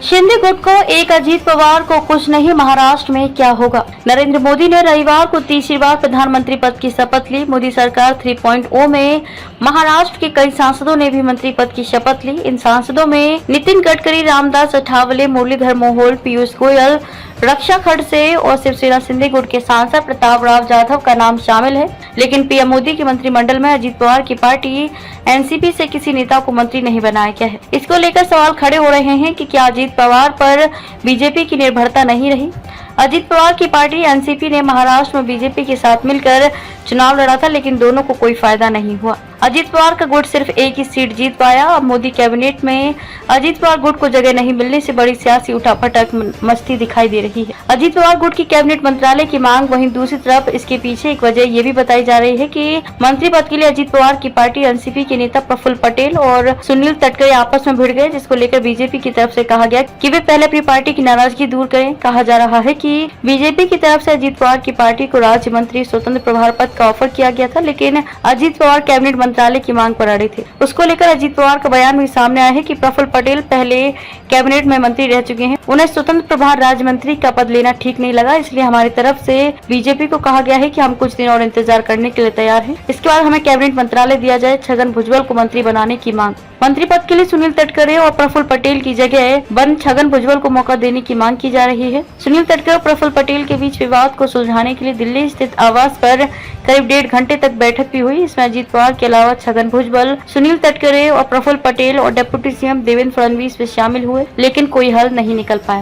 शिंदे गुट को एक, अजीत पवार को कुछ नहीं, महाराष्ट्र में क्या होगा। नरेंद्र मोदी ने रविवार को तीसरी बार प्रधानमंत्री पद की शपथ ली। मोदी सरकार 3.0 में महाराष्ट्र के कई सांसदों ने भी मंत्री पद की शपथ ली। इन सांसदों में नितिन गडकरी, रामदास अठावले, मुरलीधर मोहोल, पीयूष गोयल, रक्षा खड़से और शिवसेना शिंदे गुट के सांसद प्रताप राव जाधव का नाम शामिल है। लेकिन पीएम मोदी के मंत्रिमंडल में अजीत पवार की पार्टी एनसीपी से किसी नेता को मंत्री नहीं बनाया गया है। इसको लेकर सवाल खड़े हो रहे हैं कि क्या अजीत पवार पर बीजेपी की निर्भरता नहीं रही। अजीत पवार की पार्टी एनसीपी ने महाराष्ट्र में बीजेपी के साथ मिलकर चुनाव लड़ा था, लेकिन दोनों को कोई फायदा नहीं हुआ। अजीत पवार का गुट सिर्फ एक ही सीट जीत पाया। अब मोदी कैबिनेट में अजीत पवार गुट को जगह नहीं मिलने से बड़ी सियासी उठापटक मस्ती दिखाई दे रही है। अजीत पवार गुट की कैबिनेट मंत्रालय की मांग, वहीं दूसरी तरफ इसके पीछे एक वजह ये भी बताई जा रही है कि मंत्री पद के लिए अजीत पवार की पार्टी एनसीपी के नेता प्रफुल्ल पटेल और सुनील तटकरे आपस में भिड़ गए, जिसको लेकर बीजेपी की तरफ से कहा गया कि वे पहले अपनी पार्टी की नाराजगी दूर करें। कहा जा रहा है कि बीजेपी की तरफ से अजीत पवार की पार्टी को राज्य मंत्री स्वतंत्र प्रभार पद का ऑफर किया गया था, लेकिन अजीत पवार कैबिनेट मंत्रालय की मांग पर अड़े थे। उसको लेकर अजीत पवार का बयान भी सामने आया है कि प्रफुल्ल पटेल पहले कैबिनेट में मंत्री रह चुके हैं, उन्हें स्वतंत्र प्रभार राज्य मंत्री का पद लेना ठीक नहीं लगा, इसलिए हमारी तरफ से बीजेपी को कहा गया है कि हम कुछ दिन और इंतजार करने के लिए तैयार हैं। इसके बाद हमें कैबिनेट मंत्रालय दिया जाए। छगन भुजबल को मंत्री बनाने की मांग। मंत्री पद के लिए सुनील तटकरे और प्रफुल्ल पटेल की जगह बंद छगन भुजबल को मौका देने की मांग की जा रही है। सुनील तटकरे और प्रफुल्ल पटेल के बीच विवाद को सुलझाने के लिए दिल्ली स्थित आवास पर करीब 1.5 घंटे तक बैठक भी हुई। इसमें अजीत पवार के अलावा छगन भुजबल, सुनील तटकरे और प्रफुल्ल पटेल और डिप्टी सीएम देवेंद्र फडणवीस भी शामिल हुए, लेकिन कोई हल नहीं निकल पाया।